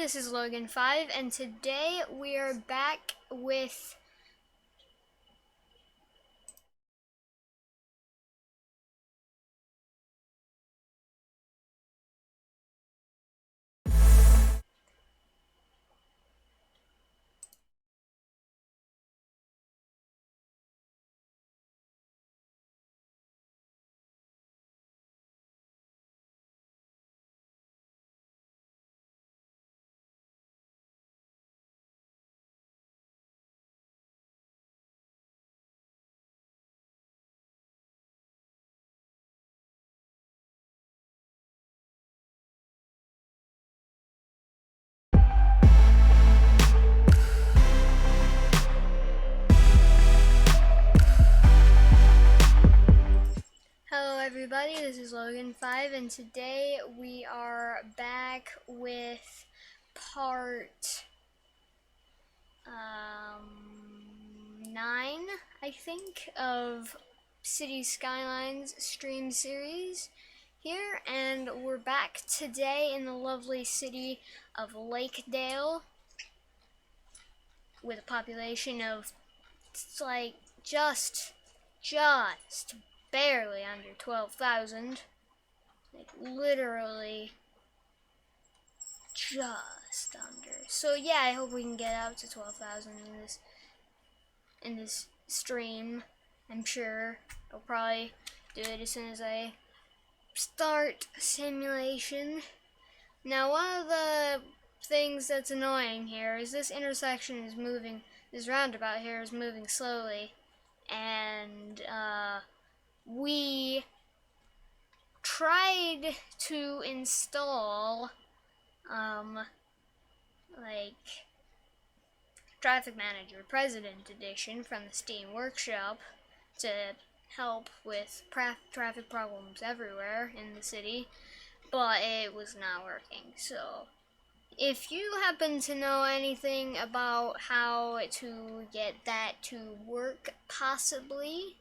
this is Logan 5, and today we are back with Hello everybody, this is Logan 5, and today we are back with part 9, I think, of City Skylines stream series here, and we're back today in the lovely city of Lakedale with a population of, it's like, just barely under 12,000. Like, literally just under. So yeah, I hope we can get up to 12,000 in this stream. I'm sure I'll probably do it as soon as I start simulation. Now, one of the things that's annoying here is this intersection is moving, this roundabout here is moving slowly, and we tried to install like Traffic Manager President Edition from the Steam Workshop to help with traffic problems everywhere in the city, but it was not working. So if you happen to know anything about how to get that to work, possibly,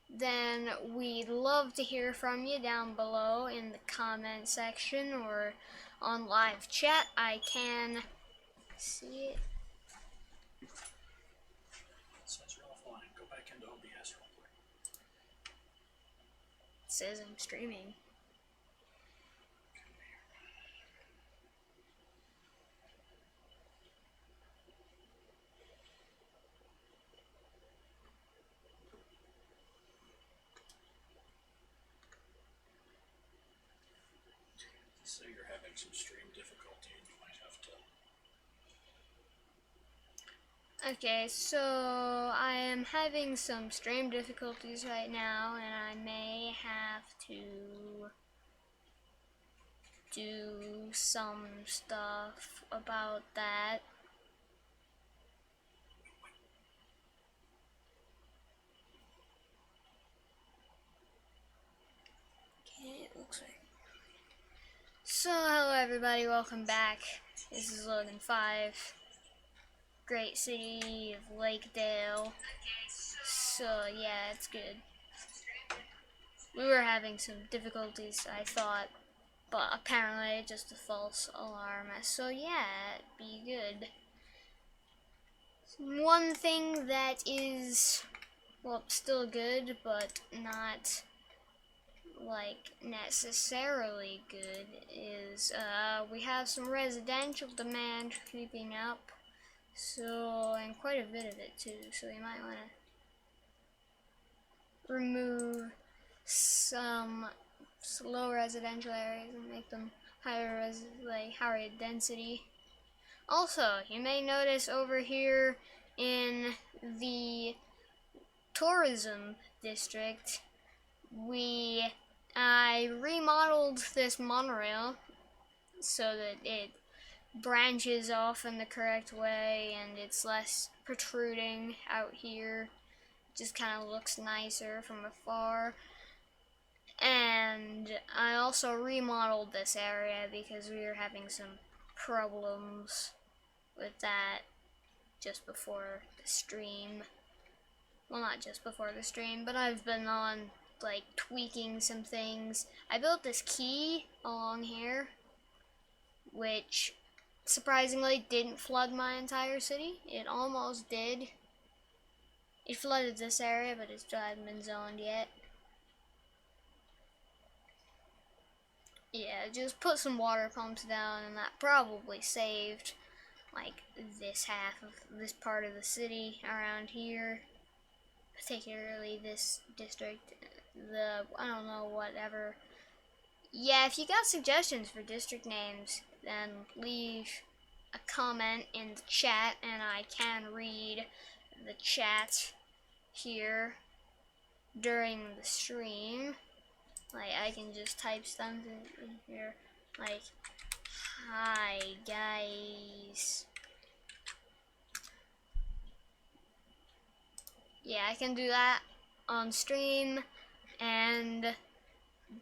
then we'd love to hear from you down below in the comment section or on live chat. I can see it. It says you're offline. Go back into OBS real quick. It says I'm streaming. So you're having some stream difficulty and you might have to... Okay, so I am having some stream difficulties right now, and I may have to do some stuff about that. Okay, it looks like. So, hello everybody, welcome back. This is Logan 5. Great city of Lakedale. So, yeah, it's good. We were having some difficulties, I thought, but apparently just a false alarm. So, yeah, it'd be good. One thing that is, well, still good, but not like necessarily good is we have some residential demand creeping up, so, and quite a bit of it too, so we might want to remove some slow residential areas and make them higher density. Also, you may notice over here in the tourism district, I remodeled this monorail so that it branches off in the correct way and it's less protruding out here. It just kind of looks nicer from afar. And I also remodeled this area because we were having some problems with that just before the stream. Well, not just before the stream, but I've been on, like, tweaking some things. I built this quay along here, which surprisingly didn't flood my entire city. It almost did. It flooded this area, but it still hasn't been zoned yet. Yeah, just put some water pumps down, and that probably saved like this half of this part of the city around here, particularly this district. I don't know, whatever. Yeah, if you got suggestions for district names, then leave a comment in the chat, and I can read the chat here during the stream. Like, I can just type something in here, like, hi guys. Yeah, I can do that on stream, and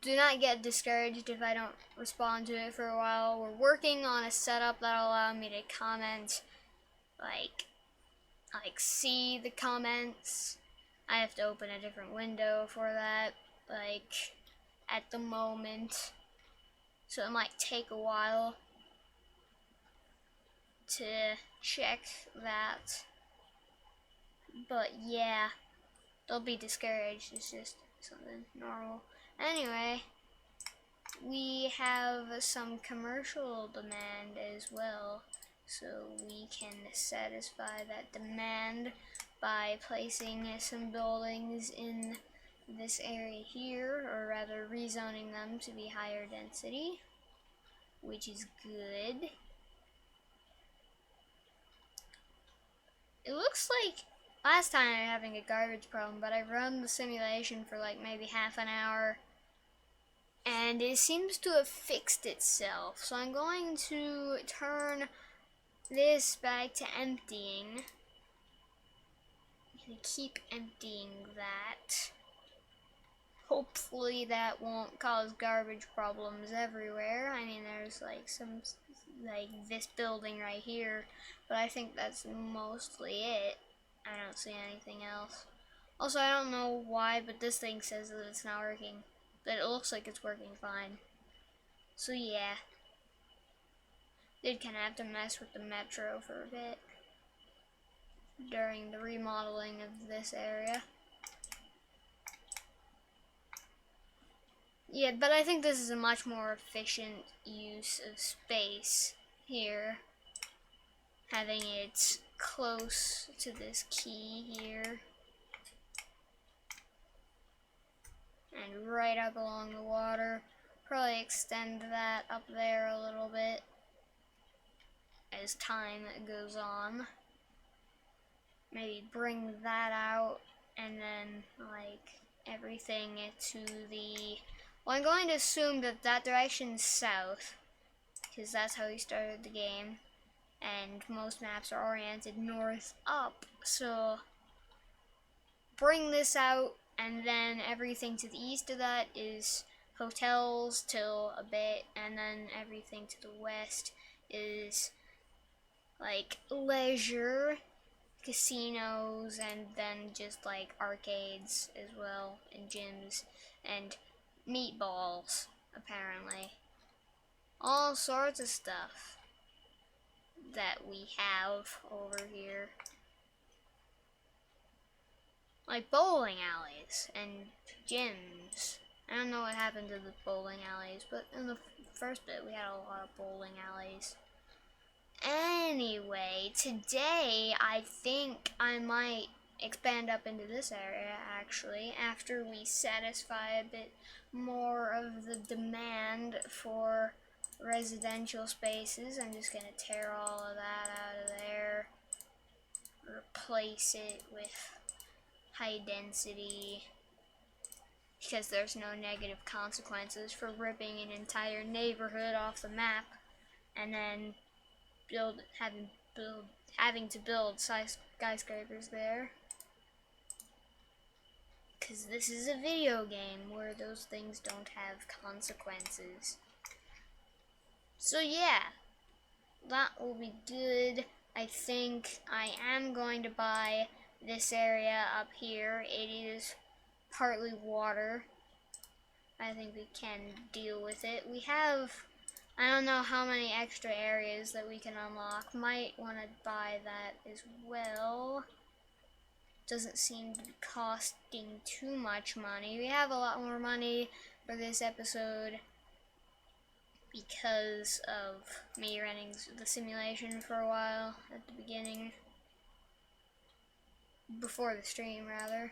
do not get discouraged if I don't respond to it for a while. We're working on a setup that'll allow me to comment, like see the comments. I have to open a different window for that, like, at the moment. So it might take a while to check that. But yeah, don't be discouraged. It's just something normal. Anyway, we have some commercial demand as well, so we can satisfy that demand by placing some buildings in this area here, or rather rezoning them to be higher density, which is good. It looks like last time I'm having a garbage problem, but I run the simulation for like maybe half an hour, and it seems to have fixed itself. So I'm going to turn this back to emptying. I'm going to keep emptying that. Hopefully that won't cause garbage problems everywhere. I mean, there's like some, like this building right here, but I think that's mostly it. I don't see anything else. Also, I don't know why, but this thing says that it's not working, but it looks like it's working fine. So yeah, did kind of have to mess with the metro for a bit during the remodeling of this area. Yeah, but I think this is a much more efficient use of space here, having it close to this key here and right up along the water. Probably extend that up there a little bit as time goes on. Maybe bring that out, and then like everything to the, well, I'm going to assume that that direction's south, because that's how we started the game, and most maps are oriented north up. So bring this out, and then everything to the east of that is hotels till a bit, and then everything to the west is like leisure, casinos, and then just like arcades as well, and gyms, and meatballs, apparently. All sorts of stuff that we have over here. Like bowling alleys and gyms. I don't know what happened to the bowling alleys, but in the first bit we had a lot of bowling alleys. Anyway, today I think I might expand up into this area actually, after we satisfy a bit more of the demand for residential spaces. I'm just gonna tear all of that out of there, replace it with high density, because there's no negative consequences for ripping an entire neighborhood off the map and then having to build skyscrapers there, because this is a video game where those things don't have consequences. So yeah, that will be good. I think I am going to buy this area up here. It is partly water. I think we can deal with it. We have I don't know how many extra areas that we can unlock. Might want to buy that as well. Doesn't seem to be costing too much money. We have a lot more money for this episode because of me running the simulation for a while at the beginning. Before the stream, rather.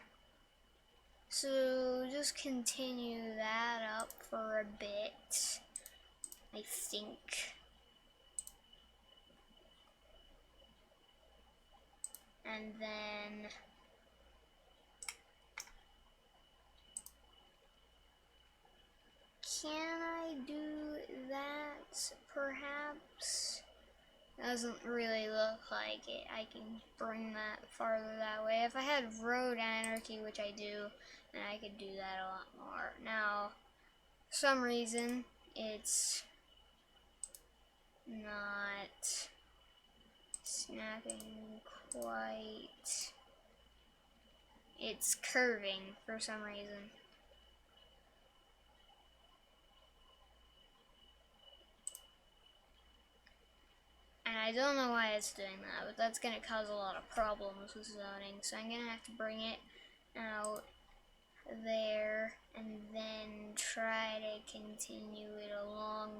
So just continue that up for a bit, I think. And then can I do that perhaps? Doesn't really look like it. I can bring that farther that way. If I had road anarchy, which I do, then I could do that a lot more. Now, for some reason, it's not snapping quite. It's curving for some reason. And I don't know why it's doing that, but that's going to cause a lot of problems with zoning. So I'm going to have to bring it out there and then try to continue it along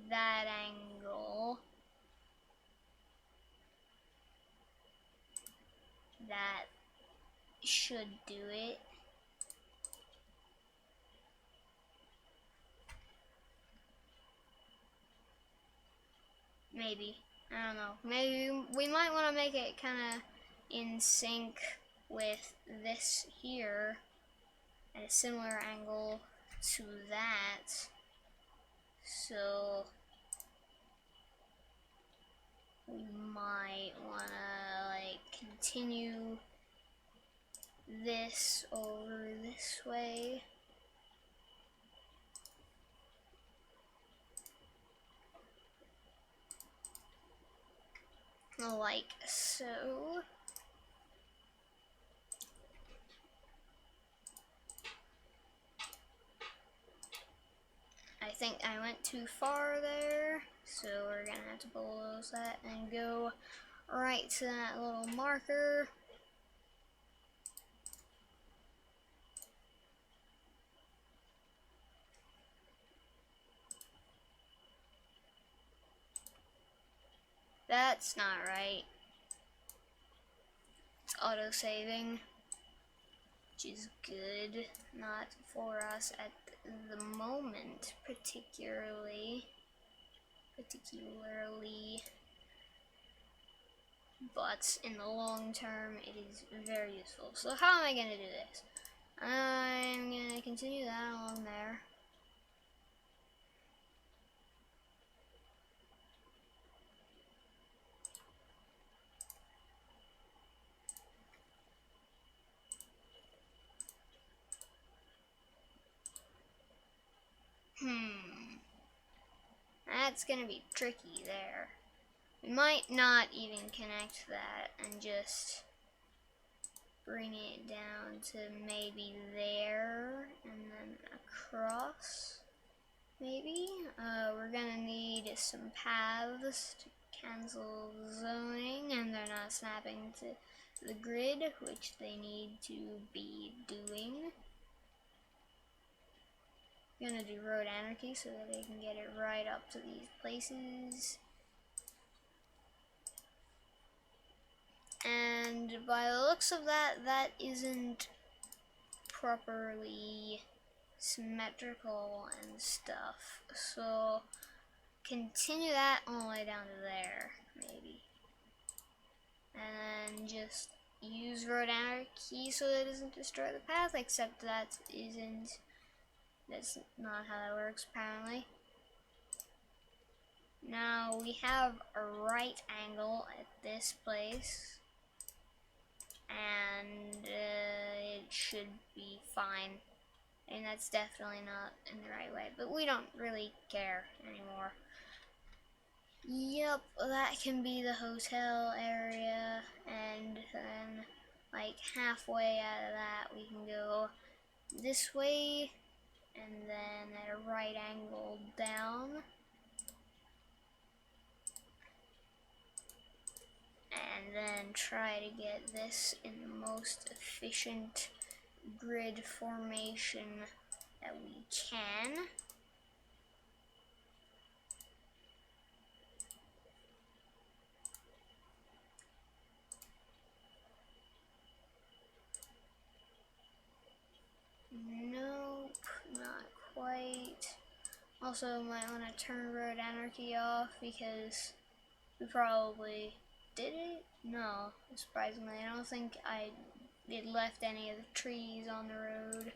that angle. That should do it. Maybe. I don't know. Maybe we might want to make it kind of in sync with this here at a similar angle to that. So we might want to like continue this over this way. Like so. I think I went too far there, so we're gonna have to bulldoze that and go right to that little marker. That's not right. It's auto-saving, which is good. Not for us at the moment, particularly. But in the long term, it is very useful. So how am I going to do this? I'm going to continue that along there. That's going to be tricky there. We might not even connect that and just bring it down to maybe there and then across. Maybe. We're gonna need some paths to cancel zoning, and they're not snapping to the grid, which they need to be doing. I'm gonna do road anarchy so that they can get it right up to these places. And by the looks of that, that isn't properly symmetrical and stuff. So continue that all the way down to there, maybe. And then just use road anarchy so that it doesn't destroy the path, except that's not how that works apparently. Now we have a right angle at this place, and it should be fine. And that's definitely not in the right way, but we don't really care anymore. Yep, that can be the hotel area, and then like halfway out of that we can go this way, and then at a right angle down. and then try to get this in the most efficient grid formation that we can. Nope, not quite. Also, might want to turn road anarchy off because we probably did it? No, surprisingly, I don't think it left any of the trees on the road.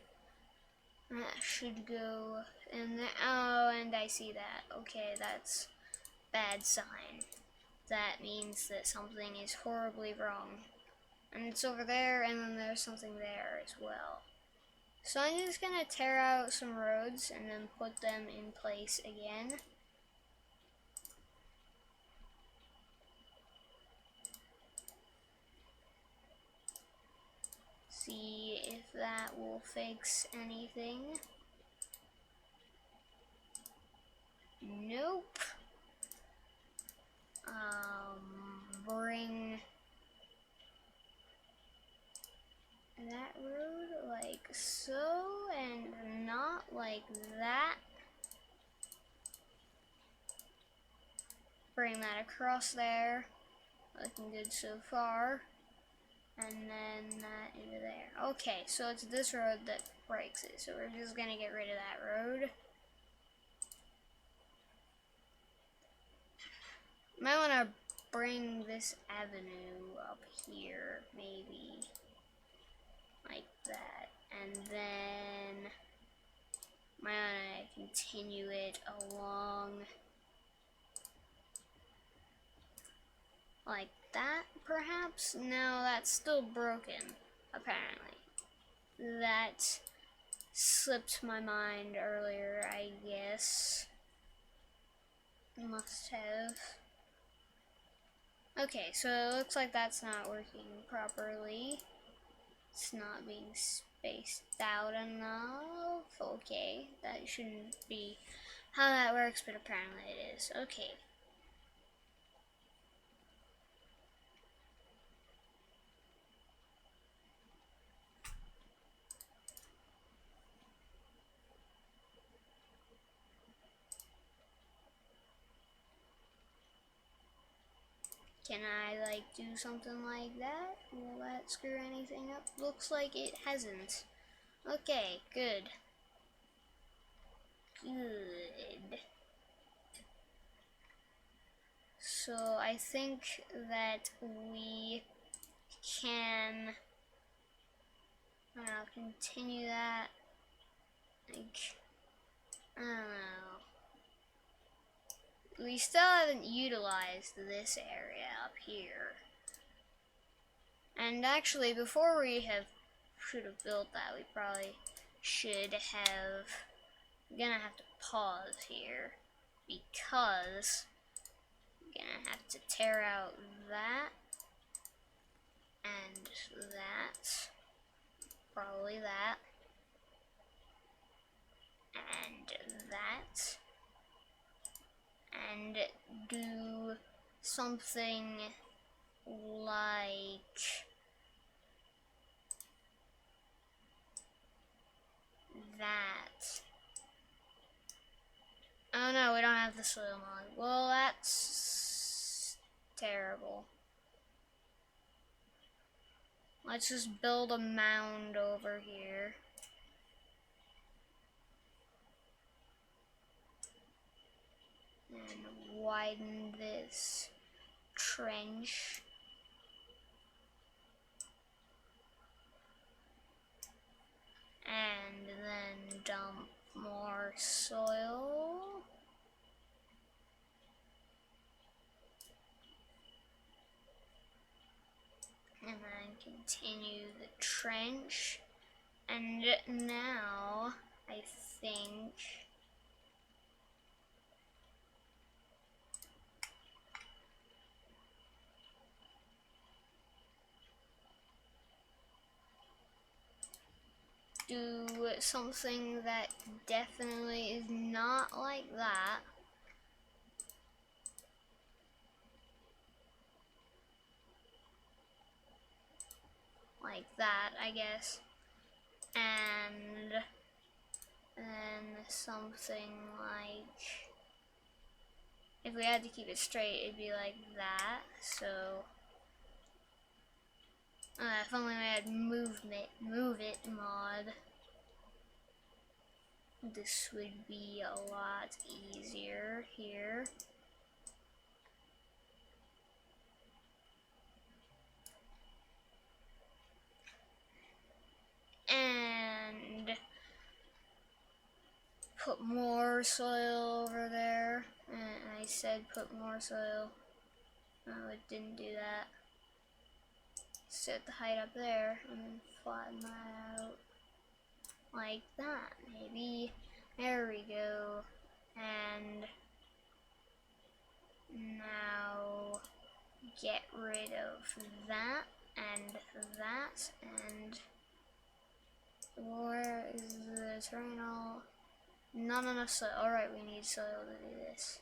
That should go in there. Oh, and I see that. Okay, that's bad sign. That means that something is horribly wrong. And it's over there, and then there's something there as well. So I'm just gonna tear out some roads and then put them in place again. See if that will fix anything. Nope. Bring that road like so, and not like that. Bring that across there. Looking good so far. And then that into there. Okay, so it's this road that breaks it. So we're just gonna get rid of that road. Might wanna bring this avenue up here, maybe. Like that. And then might wanna continue it along like that, perhaps? No, that's still broken, apparently. That slipped my mind earlier, I guess. Must have. Okay, so it looks like that's not working properly. It's not being spaced out enough. Okay, that shouldn't be how that works, but apparently it is. Okay. Can I, like, do something like that? Will that screw anything up? Looks like it hasn't. Okay, good. Good. So I think that we can, I don't know, continue that. Like, I don't know. We still haven't utilized this area up here. And actually, before we should have built that, we probably should have. I'm gonna have to pause here because I'm gonna have to tear out that and that, probably that, and that, and do something like that. Oh no, we don't have the soil mod. Well, that's terrible. Let's just build a mound over here. And widen this trench. And then dump more soil. And then continue the trench. And now, I think do something that definitely is not like that. like that, I guess. And then something like, if we had to keep it straight, it'd be like that. So if only we had move it mod, this would be a lot easier here. And put more soil over there. And I said put more soil. No, it didn't do that. Set the height up there and then flatten that out like that, maybe. There we go. And now get rid of that and that, and where is the terminal? Not enough soil. Alright, we need soil to do this.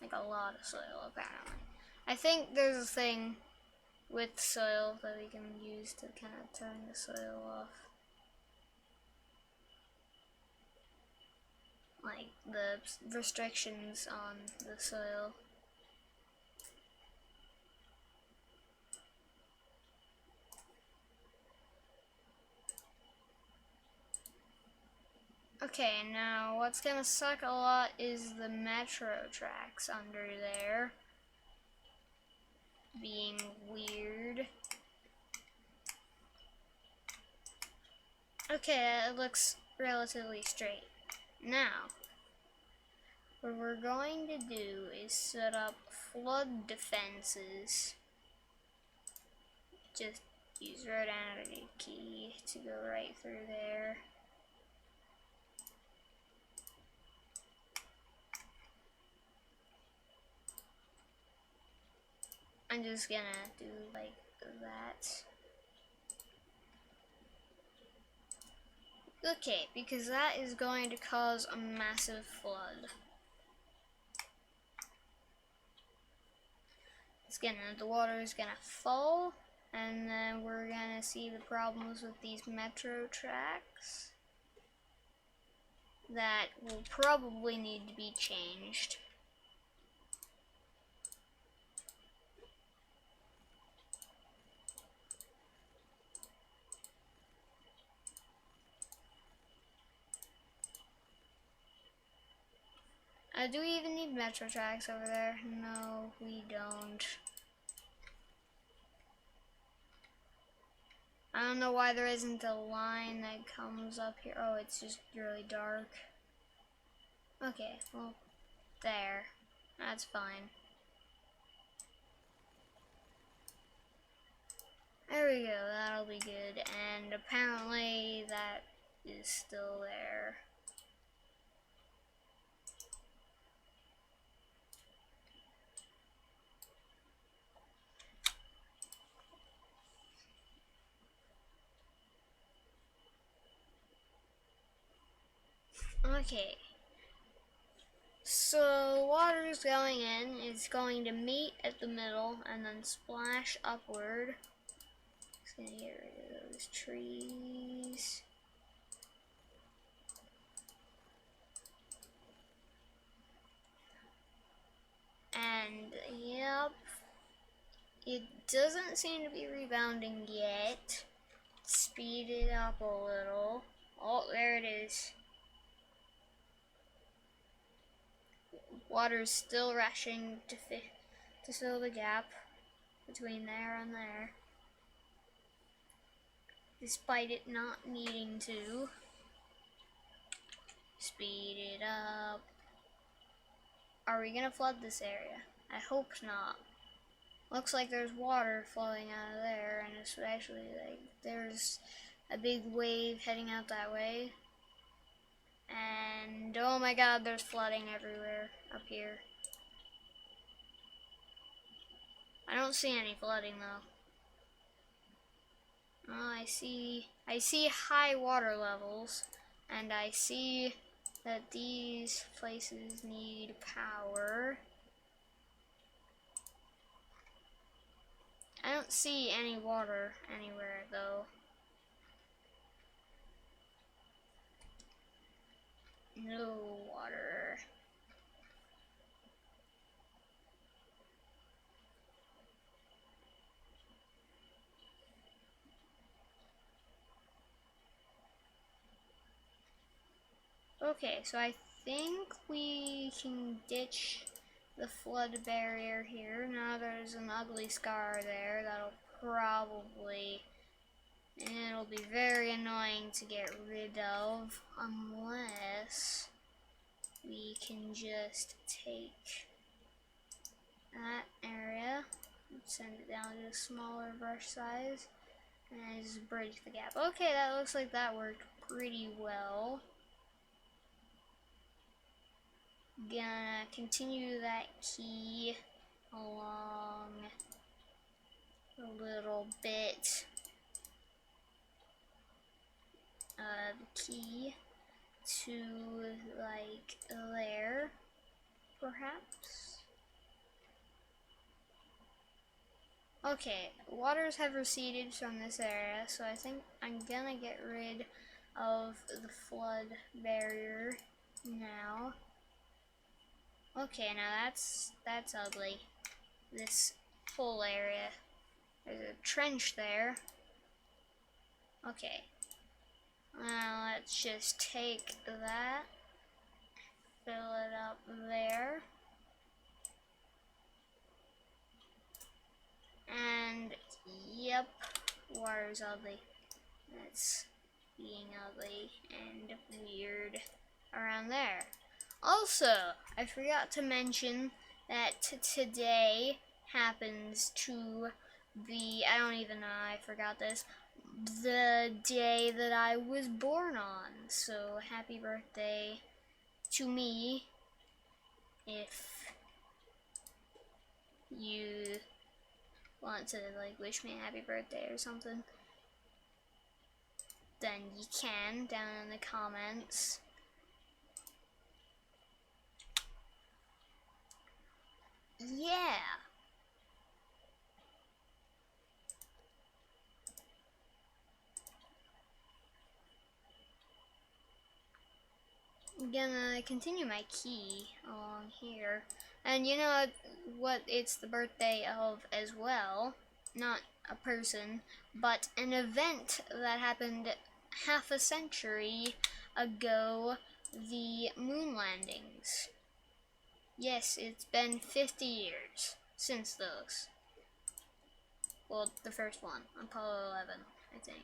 Like a lot of soil, apparently. I think there's a thing with soil that we can use to kind of turn the soil off. Like the restrictions on the soil. Okay, now what's gonna suck a lot is the metro tracks under there being weird. Okay, it looks relatively straight. Now, what we're going to do is set up flood defenses. Just use road annotated key to go right through there. I'm just gonna do like that. Okay, because that is going to cause a massive flood. The water is gonna fall, and then we're gonna see the problems with these metro tracks that will probably need to be changed. Do we even need metro tracks over there? No, we don't. I don't know why there isn't a line that comes up here. Oh, it's just really dark. Okay, well, there. That's fine. There we go, that'll be good. And apparently that is still there. Okay. So water is going in, it's going to meet at the middle and then splash upward. Just gonna get rid of those trees. And yep, it doesn't seem to be rebounding yet. Speed it up a little. Oh, there it is. Water is still rushing to fill the gap between there and there, despite it not needing to. Speed it up. Are we gonna flood this area? I hope not. Looks like there's water flowing out of there, and especially like there's a big wave heading out that way. And oh my god, there's flooding everywhere up here. I don't see any flooding though. Oh, I see high water levels, and I see that these places need power. I don't see any water anywhere though. No water. Okay, so I think we can ditch the flood barrier here. Now there's an ugly scar there that'll probably, it'll be very annoying to get rid of unless we can just take that area and send it down to a smaller brush size and just bridge the gap. Okay, that looks like that worked pretty well. Gonna continue that key along a little bit. The key to like there, perhaps. Okay, waters have receded from this area, so I think I'm gonna get rid of the flood barrier now. Okay, now that's ugly. This whole area. There's a trench there. Okay. Now let's just take that, fill it up there, and yep, water's ugly. That's being ugly and weird around there. Also, I forgot to mention that today happens to be, I don't even know, I forgot this, the day that I was born on. So happy birthday to me. If you want to like wish me a happy birthday or something, then you can down in the comments. Yeah. I'm gonna continue my key along here. And you know what it's the birthday of as well? Not a person, but an event that happened half a century ago, the moon landings. Yes, it's been 50 years since those. Well, the first one, Apollo 11, I think.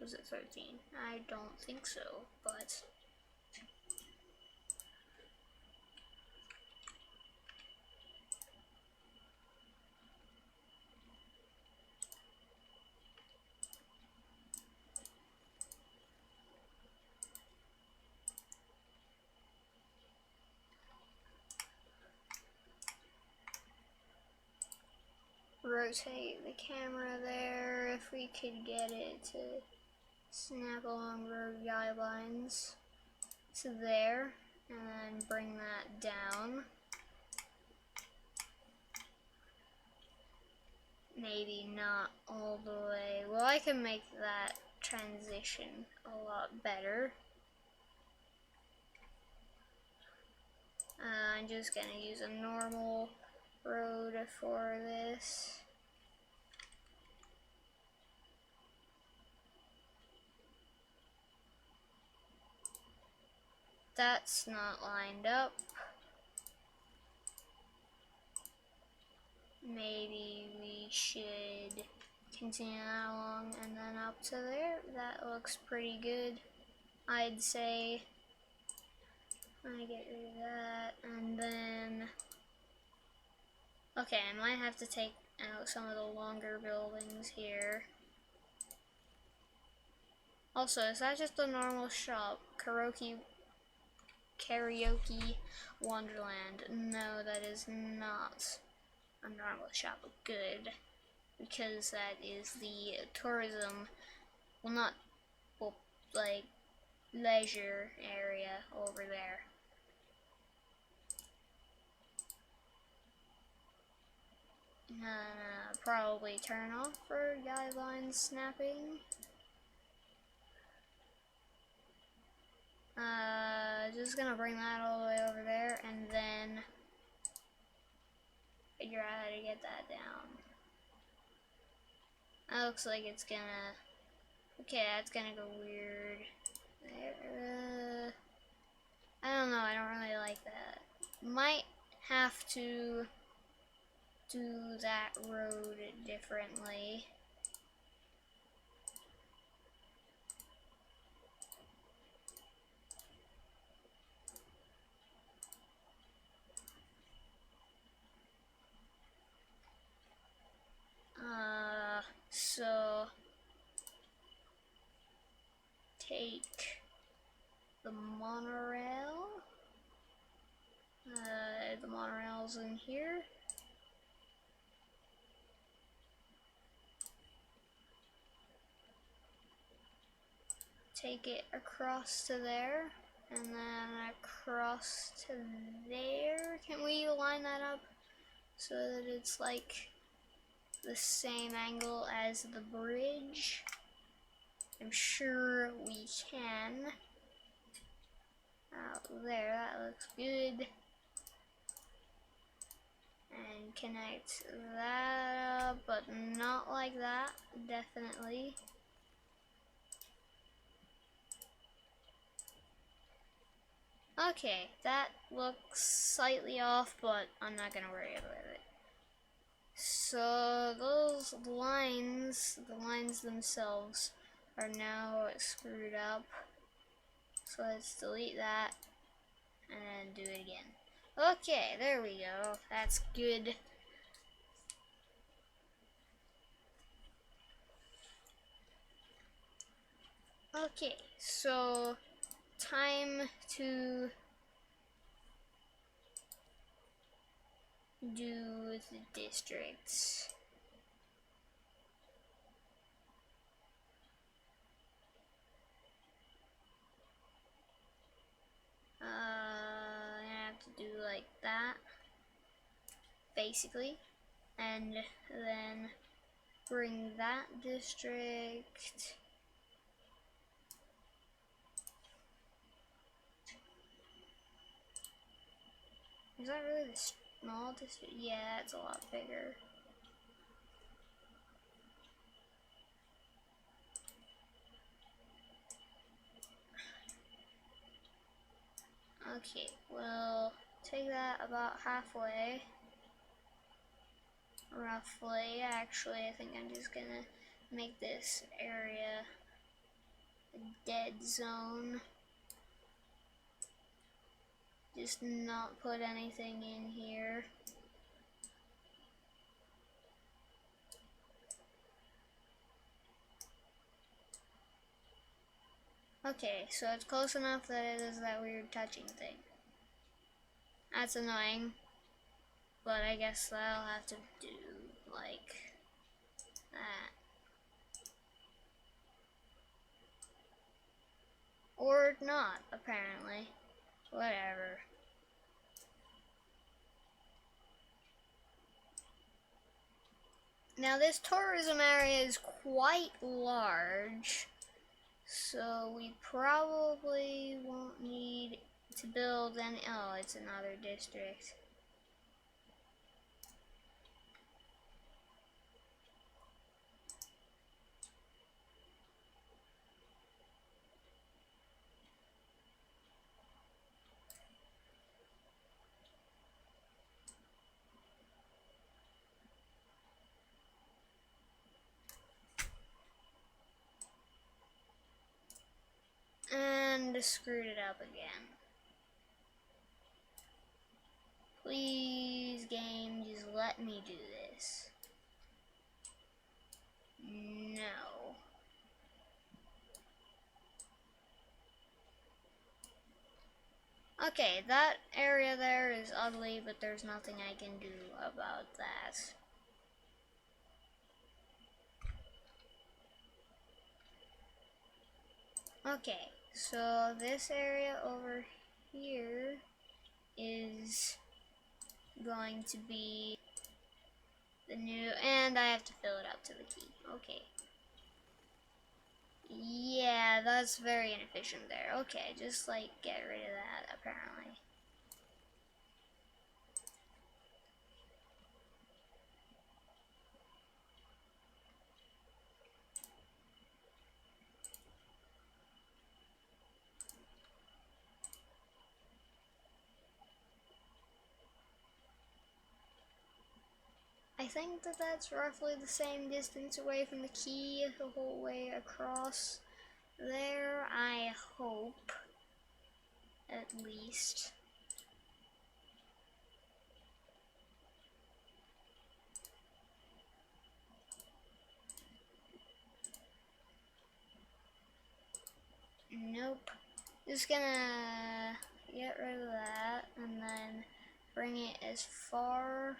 Was it 13? I don't think so, but rotate the camera there if we could get it to snap along road guidelines to there, and then bring that down. Maybe not all the way. Well, I can make that transition a lot better. I'm just gonna use a normal road for this. That's not lined up. Maybe we should continue that along and then up to there. That looks pretty good, I'd say. I'm gonna get rid of that, and then okay, I might have to take out some of the longer buildings here. Also, is that just a normal shop? Karaoke Wonderland. No, that is not a normal shop. Good, because that is the tourism, well, not, well, like leisure area over there. probably turn off for guideline snapping. Just gonna bring that all the way over there and then figure out how to get that down. That looks like it's gonna, okay, that's gonna go weird. There, I don't know, I don't really like that. Might have to do that road differently. So take the monorail. The monorail's in here. Take it across to there, and then across to there. Can we line that up so that it's like the same angle as the bridge? I'm sure we can. Out there, that looks good. And connect that up, but not like that, definitely. Okay, that looks slightly off, but I'm not gonna worry about it. So those lines, the lines themselves, are now screwed up. So let's delete that and do it again. Okay, there we go. That's good. Okay, so time to do the districts. I have to do like that, basically, and then bring that district. Is that really the small district? Yeah, it's a lot bigger. Okay, we'll take that about halfway. Roughly, actually, I think I'm just gonna make this area a dead zone. Just not put anything in here. Okay, so it's close enough that it is that weird touching thing. That's annoying, but I guess I'll have to do like that. Or not, apparently. Whatever. Now this tourism area is quite large, so we probably won't need to build any. Oh, it's another district. And screwed it up again. Please, game, just let me do this. No. Okay, that area there is ugly, but there's nothing I can do about that. Okay, so this area over here is going to be the new, and I have to fill it up to the key. Okay. Yeah, that's very inefficient there. Okay, just like get rid of that apparently. I think that that's roughly the same distance away from the key the whole way across there, I hope, at least. Nope. Just gonna get rid of that and then bring it as far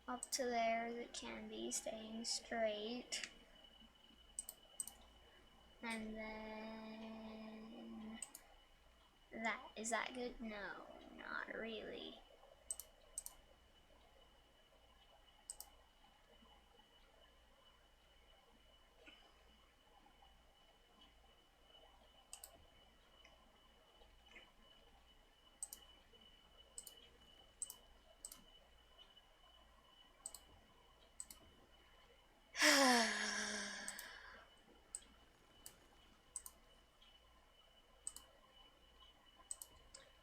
up to there as it can be, staying straight. And then is that good? No, not really.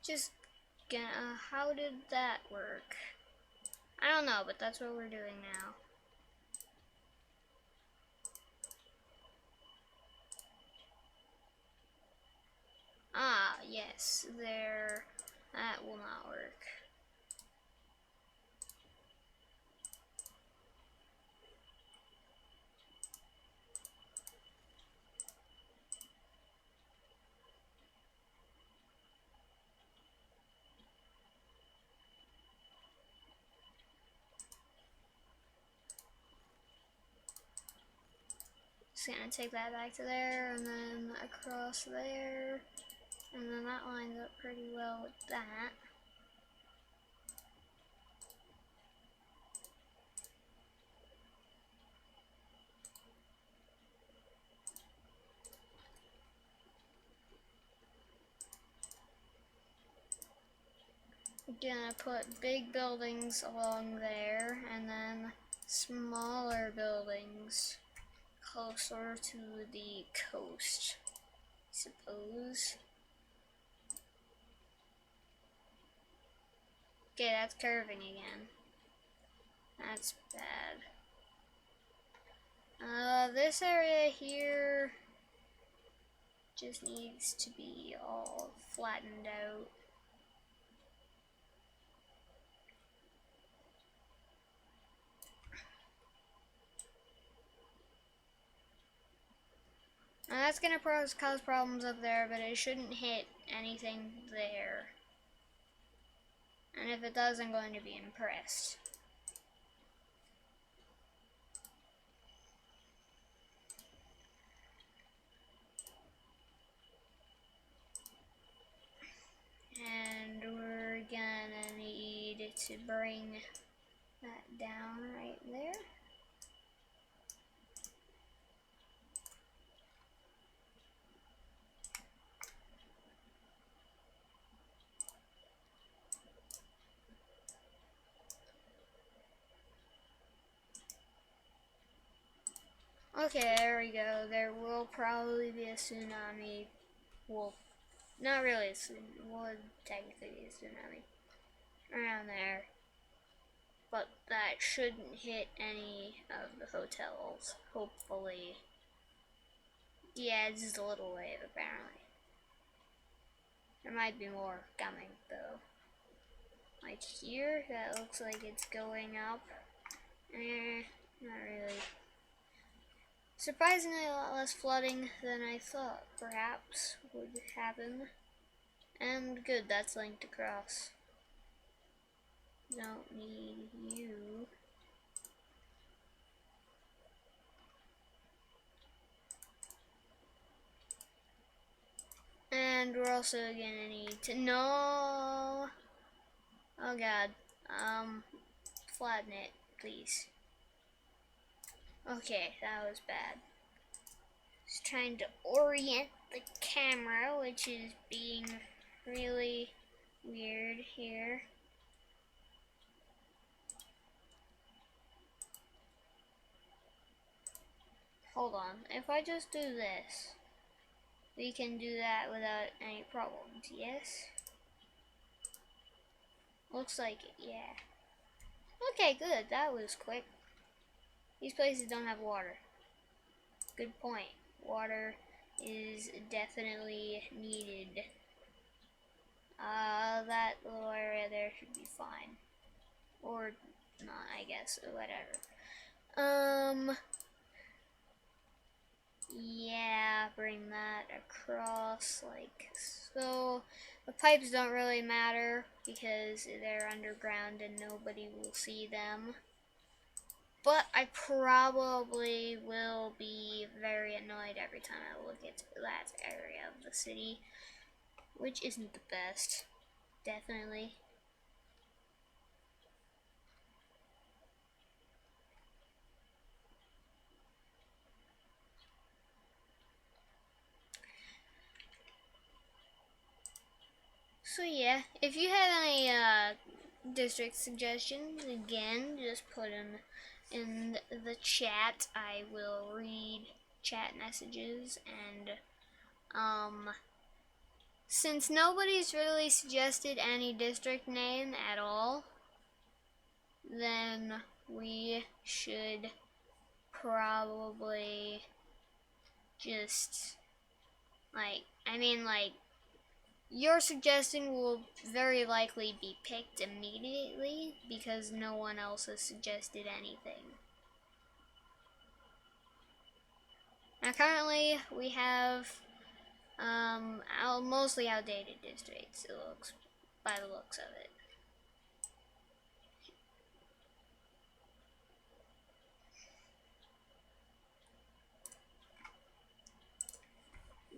Just gonna, how did that work? I don't know, but that's what we're doing now. Ah, yes, there, that will not work. Just gonna take that back to there, and then across there, and then that lines up pretty well with that. Gonna put big buildings along there, and then smaller buildings closer to the coast, I suppose. Okay, that's curving again. That's bad. This area here just needs to be all flattened out. Now that's gonna cause problems up there, but it shouldn't hit anything there. And if it does, I'm going to be impressed. And we're gonna need to bring that down right there. Okay, there we go. There will probably be a tsunami. Well, not really a tsunami. Would technically be a tsunami around there. But that shouldn't hit any of the hotels, hopefully. Yeah, it's just a little wave, apparently. There might be more coming, though. Like here, that looks like it's going up. Not really. Surprisingly, a lot less flooding than I thought perhaps would happen. And good, that's linked across. Don't need you. And we're also gonna need to know. Oh god. flatten it, please. Okay, that was bad. Just trying to orient the camera, which is being really weird here. Hold on, if I just do this, we can do that without any problems, yes? Looks like it, yeah. Okay, good, that was quick. These places don't have water. Good point. Water is definitely needed. That little area there should be fine. Or not, I guess, whatever. Yeah, bring that across like so. The pipes don't really matter because they're underground and nobody will see them. But I probably will be very annoyed every time I look at that area of the city, which isn't the best, definitely. So yeah, if you have any district suggestions, again, just put them in the chat. I will read chat messages, and since nobody's really suggested any district name at all, then we should probably just like your suggestion will very likely be picked immediately because no one else has suggested anything. Now currently we have mostly outdated districts, it looks, by the looks of it.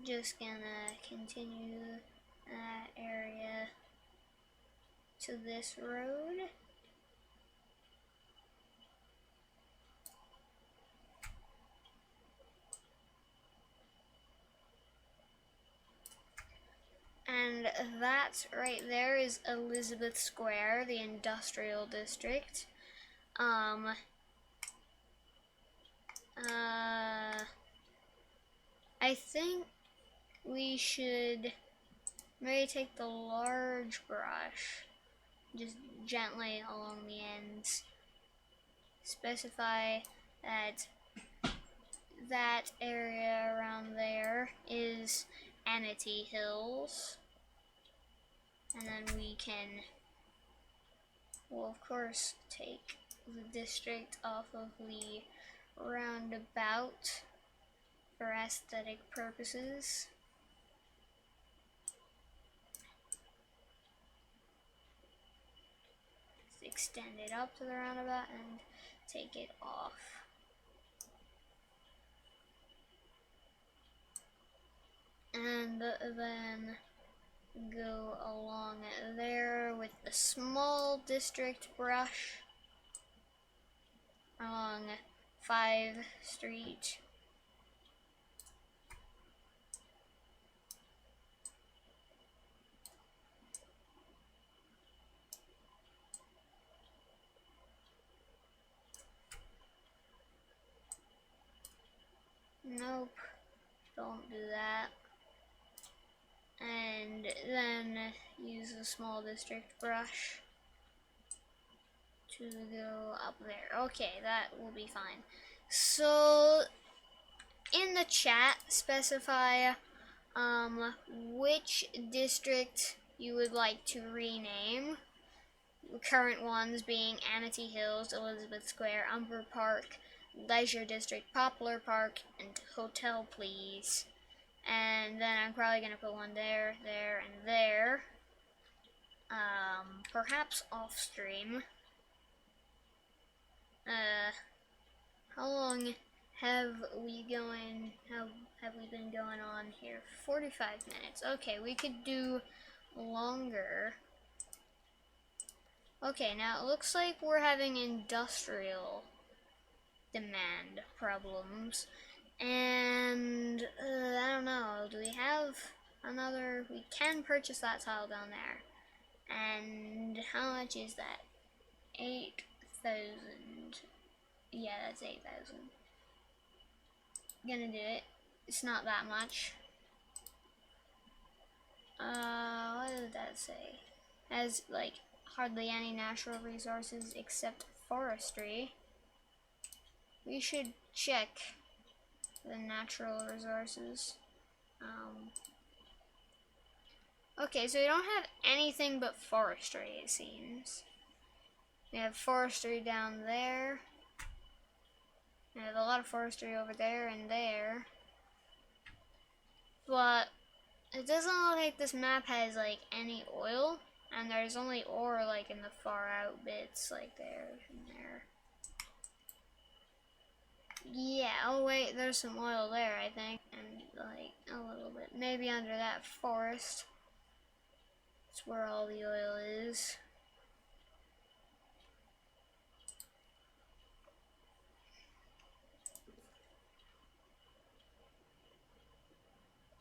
Just gonna continue that area to this road. And that right there is Elizabeth Square, the industrial district. I think we should maybe take the large brush, just gently along the ends. Specify that that area around there is Amity Hills. And then we can, well, of course, take the district off of the roundabout for aesthetic purposes. Extend it up to the roundabout and take it off. And then go along there with the small district brush along 5 Street. Nope, don't do that. And then use the small district brush to go up there. Okay, that will be fine. So in the chat, specify which district you would like to rename. The current ones being Amity Hills, Elizabeth Square, Umber Park, Leisure District, Poplar Park, and Hotel Please. And then I'm probably going to put one there, there, and there. Perhaps off stream. How long have we been going on here? 45 minutes. Okay, we could do longer. Okay, now it looks like we're having industrial demand problems. And I don't know, do we have another? We can purchase that tile down there. And how much is that? 8,000. Yeah, that's 8,000. Gonna do it. It's not that much. What did that say? Has like hardly any natural resources except forestry. We should check the natural resources. Okay, so we don't have anything but forestry, it seems. We have forestry down there. We have a lot of forestry over there and there. But it doesn't look like this map has like any oil. And there's only ore like in the far out bits, like there and there. Yeah, oh wait, there's some oil there, I think. And like a little bit. Maybe under that forest. That's where all the oil is.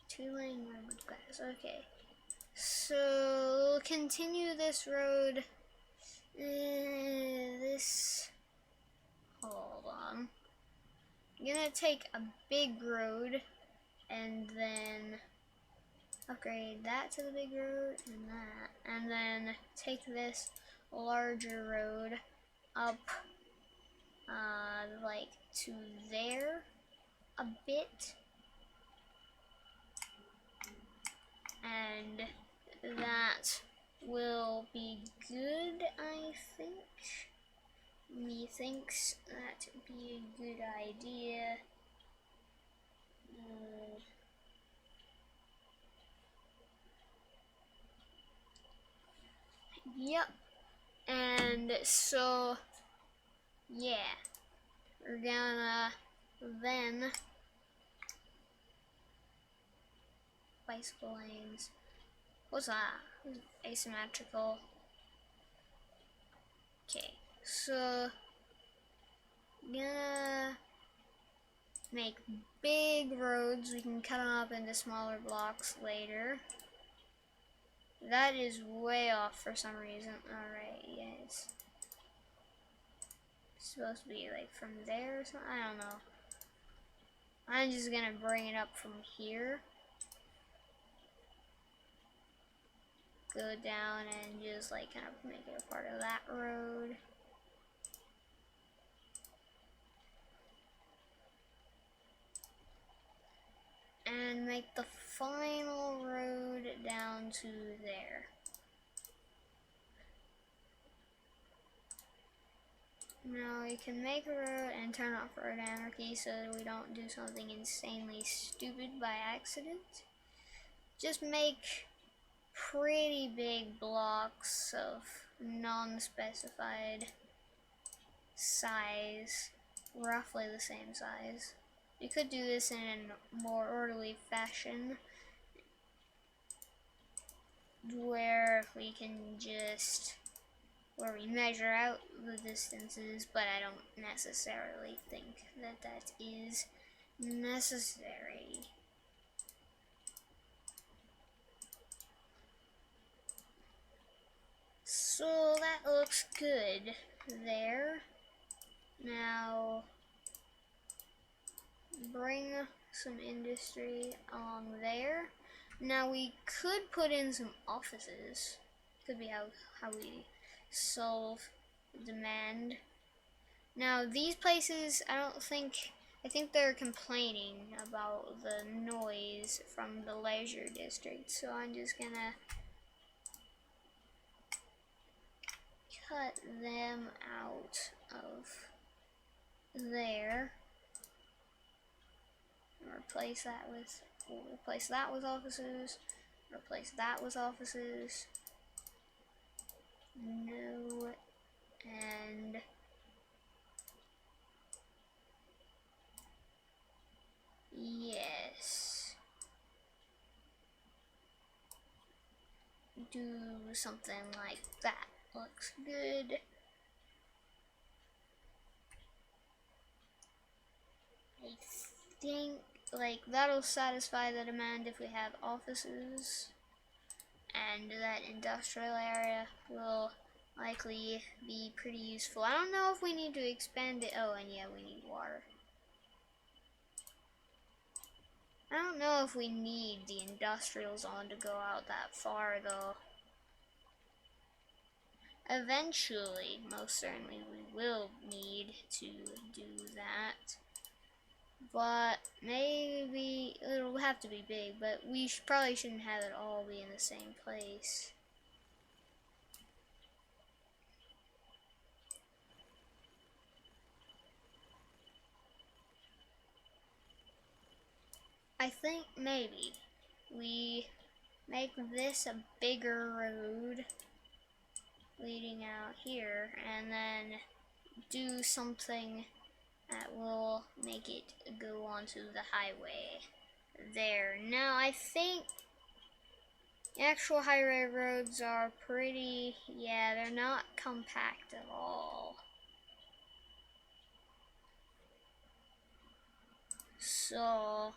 Two-lane road with glass. Okay. So we'll continue this road. Hold on. I'm gonna take a big road and then upgrade that to the big road and that, and then take this larger road up like to there a bit, and that will be good, I think. Methinks that'd be a good idea. Yep. And so, yeah, we're gonna then bicycle lanes. What's that? Asymmetrical. Okay, so gonna make big roads. We can cut them up into smaller blocks later. That is way off for some reason. Alright, yes. It's supposed to be like from there or something. I don't know. I'm just gonna bring it up from here. Go down and just like kind of make it a part of that road. And make the final road down to there. Now we can make a road and turn off road anarchy so that we don't do something insanely stupid by accident. Just make pretty big blocks of non-specified size, roughly the same size. You could do this in a more orderly fashion where we can just, where we measure out the distances, but I don't necessarily think that that is necessary. So that looks good there. Now bring some industry along there. Now we could put in some offices. Could be how we solve demand. Now these places, I think they're complaining about the noise from the leisure district, so I'm just gonna cut them out of there. Replace that with offices. Replace that with offices. No, and yes. Do something like that. looks good. I think like that'll satisfy the demand if we have offices, and that industrial area will likely be pretty useful. I don't know if we need to expand it. Oh, and yeah, we need water. I don't know if we need the industrial zone to go out that far though. Eventually, most certainly, we will need to do that. But maybe it'll have to be big, but we probably shouldn't have it all be in the same place. I think maybe we make this a bigger road leading out here, and then do something that will make it go onto the highway there. Now I think the actual highway roads are pretty, yeah, they're not compact at all. So,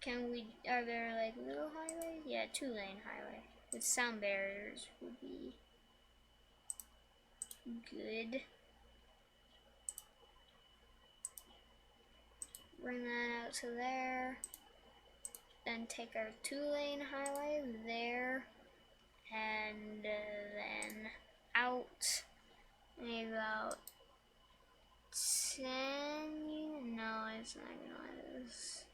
can we, are there like little highways? Yeah, 2-lane highway with sound barriers would be good. Bring that out to there. Then take our 2-lane highway there. And then out maybe about 10, no, it's not gonna let us.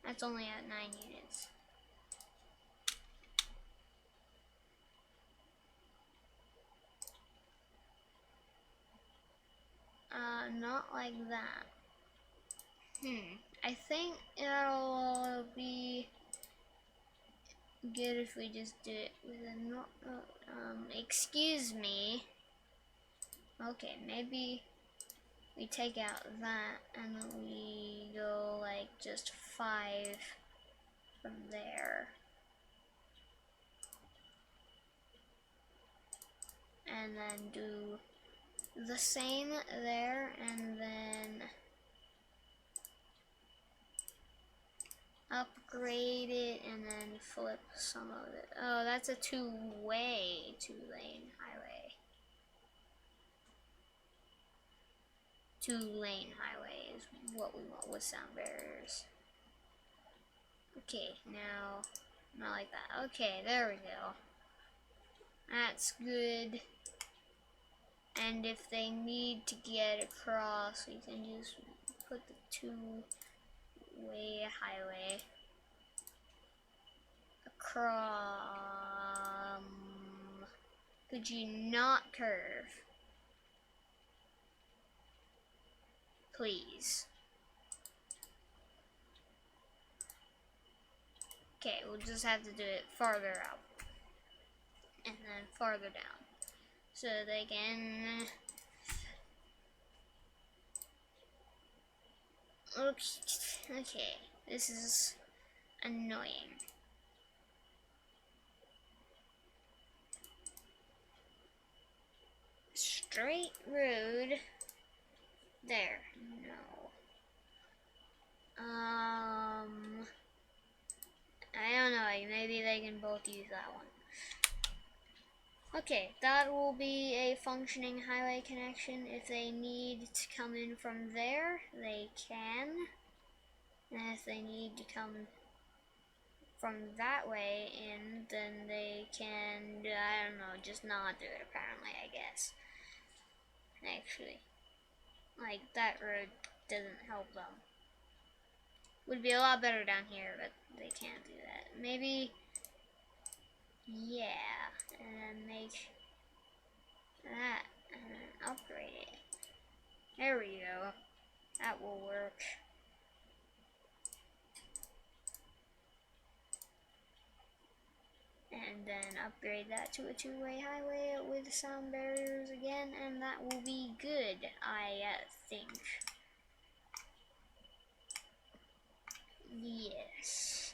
That's only at 9 units. Not like that. I think it'll be good if we just do it with a excuse me. Okay, maybe we take out that and then we go like just 5 from there. And then do the same there, and then upgrade it and then flip some of it. Oh, that's a 2-way 2-lane highway. 2-lane highway is what we want with sound barriers. Okay, now, not like that. Okay, there we go. That's good. And if they need to get across, we can just put the 2-way highway across. Could you not curve? Please. Okay, we'll just have to do it farther up. And then farther down. So they can. Oops. Okay, this is annoying. Straight road. There. No. I don't know. Maybe they can both use that one. Okay, that will be a functioning highway connection. If they need to come in from there, they can. And if they need to come from that way in, then they can, I don't know, just not do it apparently, I guess. Actually, like, that road doesn't help them. Would be a lot better down here, but they can't do that. Maybe, yeah, and then make that, and then upgrade it. There we go. That will work. And then upgrade that to a 2-way highway with sound barriers again, and that will be good, I think. Yes.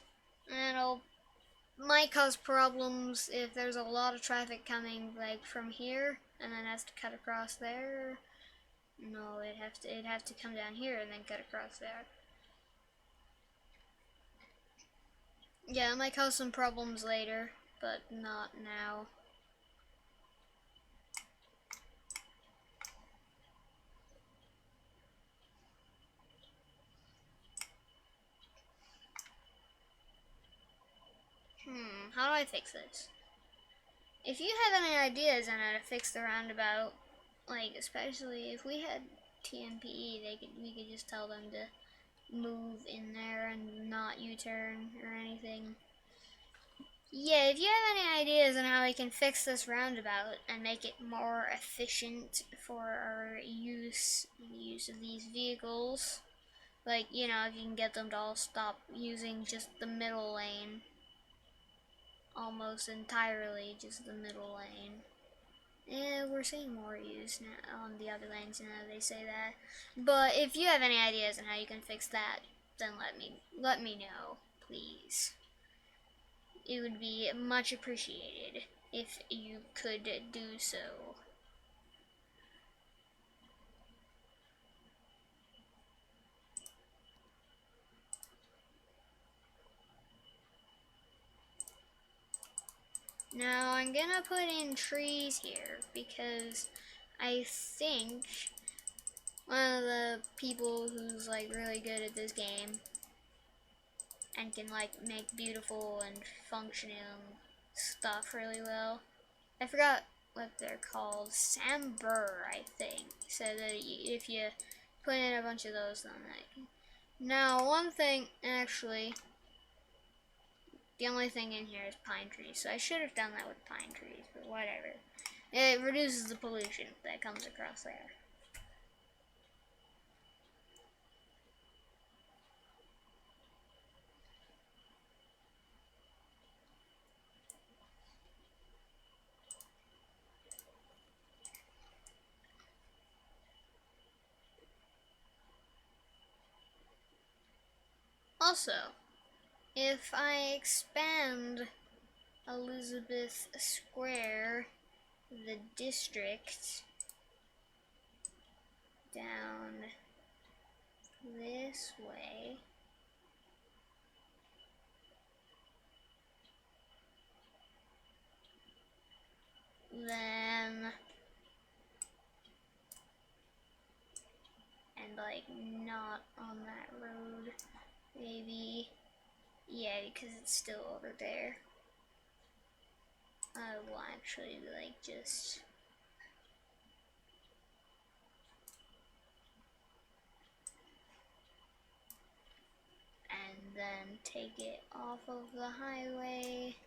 And it'll might cause problems if there's a lot of traffic coming like from here and then has to cut across there. No, it'd have to come down here and then cut across there. Yeah, it might cause some problems later, but not now. How do I fix this? If you have any ideas on how to fix the roundabout, like especially if we had TMPE, we could just tell them to move in there and not U-turn or anything. Yeah, if you have any ideas on how we can fix this roundabout and make it more efficient for our use of these vehicles, like, you know, if you can get them to all stop using just the middle lane, almost entirely just the middle lane. Yeah, we're seeing more use now on the other lanes now they say that. But if you have any ideas on how you can fix that, then let me know, please. It would be much appreciated if you could do so. Now I'm gonna put in trees here because I think one of the people who's like really good at this game and can like make beautiful and functional stuff really well. I forgot what they're called. Sam Burr, I think, said that if you put in a bunch of those, then that. Now, one thing actually, the only thing in here is pine trees, so I should have done that with pine trees, but whatever. It reduces the pollution that comes across there. Also, if I expand Elizabeth Square, the district, down this way, then, and like not on that road, maybe, yeah, because it's still over there. I will actually like just and then take it off of the highway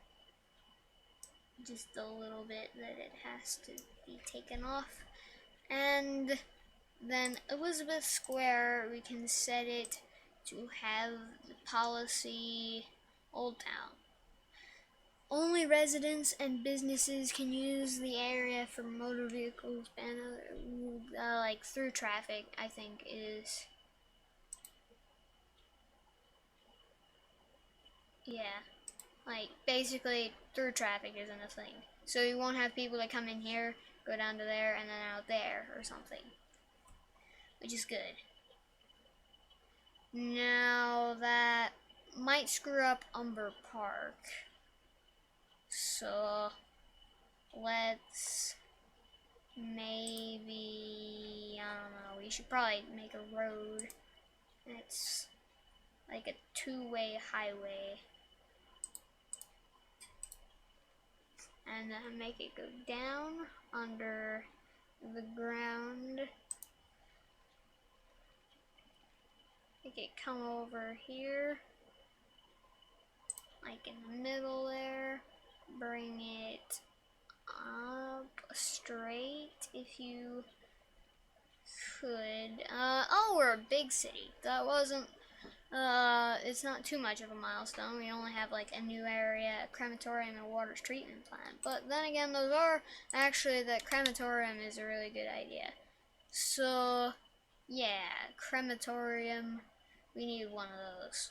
just a little bit that it has to be taken off, and then Elizabeth Square we can set it to have the policy Old Town. Only residents and businesses can use the area for motor vehicles and like through traffic, I think is. Yeah, like basically through traffic isn't a thing. So you won't have people that come in here, go down to there, and then out there or something, which is good. Now that might screw up Umber Park. So let's maybe, I don't know, we should probably make a road that's like a two-way highway. And then make it go down under the ground. Make it come over here, like in the middle there. Bring it up straight if you could. Oh, we're a big city. That wasn't, it's not too much of a milestone. We only have like a new area, a crematorium, and a water treatment plant. But then again, those are actually, the crematorium is a really good idea. So, yeah, crematorium, we need one of those.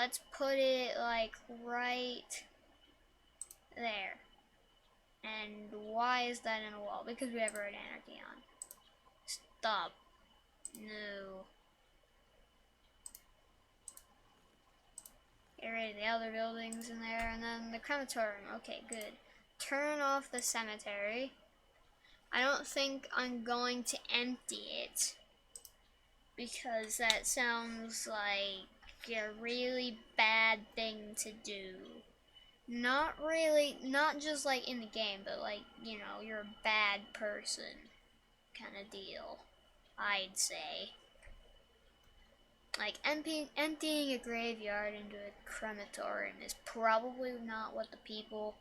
let's put it like right there. And why is that in a wall? Because we have Road Anarchy on. Stop. No. Get rid of the other buildings in there, and then the crematorium. Okay, good. Turn off the cemetery. I don't think I'm going to empty it, because that sounds like a really bad thing to do. Not really, not just like in the game, but like, you know, you're a bad person kind of deal, I'd say. Like, emptying a graveyard into a crematorium is probably not what the people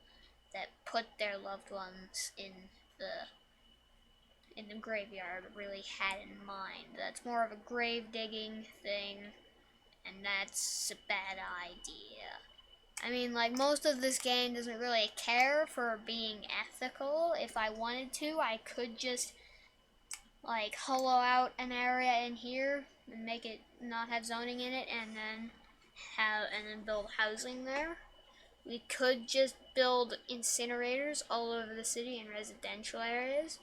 that put their loved ones in the graveyard really had in mind. That's more of a grave digging thing, and that's a bad idea. I mean, like, most of this game doesn't really care for being ethical. If I wanted to, I could just, like, hollow out an area in here and make it not have zoning in it, and then build housing there. We could just build incinerators all over the city in residential areas,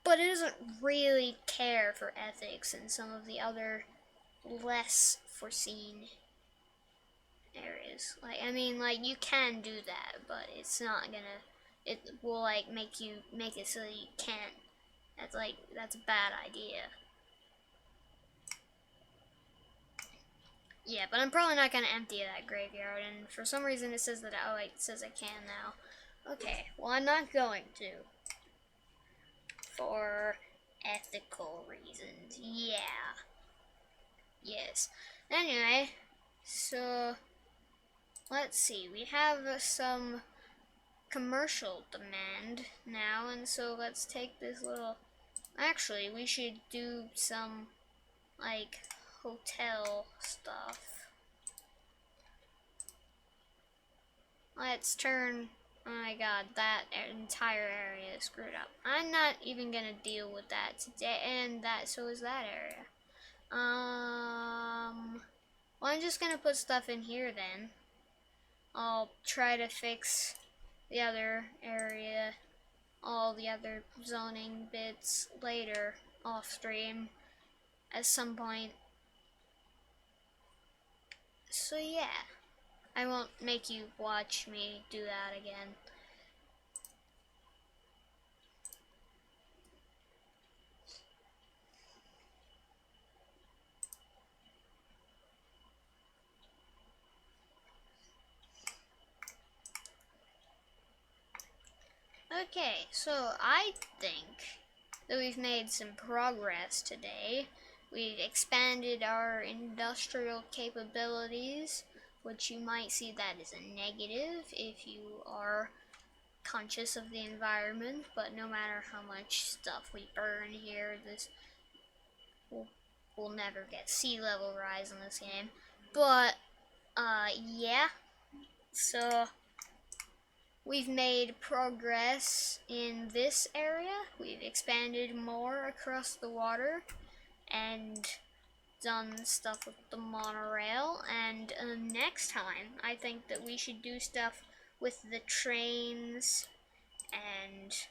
but it doesn't really care for ethics and some of the other less foreseen areas. Like, I mean, like, you can do that, but it's not gonna, it will, like, make it so that you can't. That's a bad idea. Yeah, but I'm probably not gonna empty that graveyard, and for some reason it says that, oh wait, it says I can now. Okay, well, I'm not going to. For ethical reasons, yeah. Yes. Anyway, so let's see, we have some commercial demand now, and so let's take this little, actually we should do some like hotel stuff. Let's turn, oh my god, that entire area is screwed up. I'm not even gonna deal with that today, and that, so is that area. Well, I'm just gonna put stuff in here then. I'll try to fix the other area, all the other zoning bits later, off stream, at some point. So yeah, I won't make you watch me do that again. Okay, so I think that we've made some progress today. We've expanded our industrial capabilities, which you might see that as a negative if you are conscious of the environment, but no matter how much stuff we burn here, this will never get sea level rise in this game. But, yeah, so we've made progress in this area. We've expanded more across the water and done stuff with the monorail. And next time, I think that we should do stuff with the trains and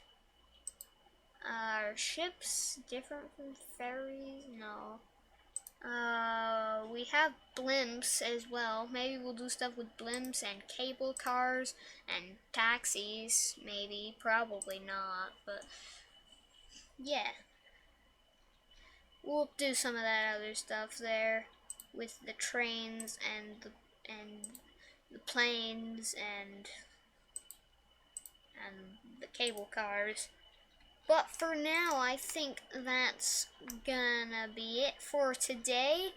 are ships different from ferries? No. We have blimps as well. Maybe we'll do stuff with blimps and cable cars and taxis. Maybe, probably not, but yeah. We'll do some of that other stuff there with the trains and the planes and the cable cars. But for now, I think that's gonna be it for today.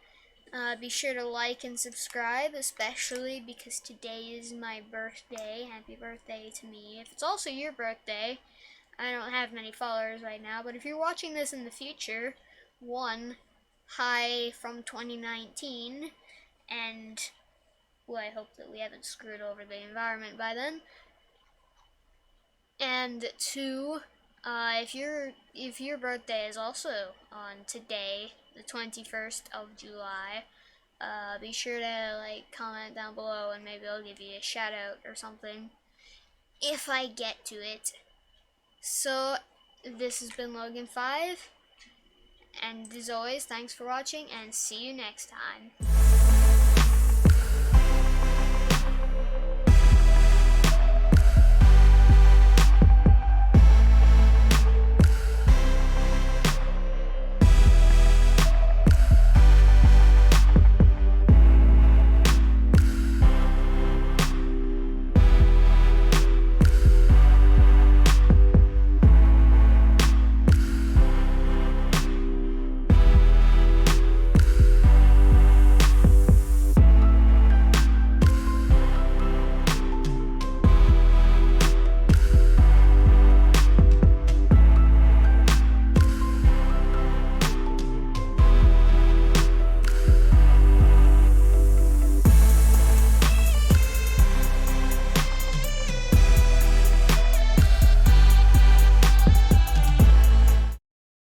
Be sure to like and subscribe, especially because today is my birthday. Happy birthday to me. If it's also your birthday, I don't have many followers right now, but if you're watching this in the future, hi from 2019, and well, I hope that we haven't screwed over the environment by then. And two, if your birthday is also on today, the 21st of July, Be sure to like comment down below and maybe I'll give you a shout out or something if I get to it. So this has been Logan 5, and as always, thanks for watching and see you next time.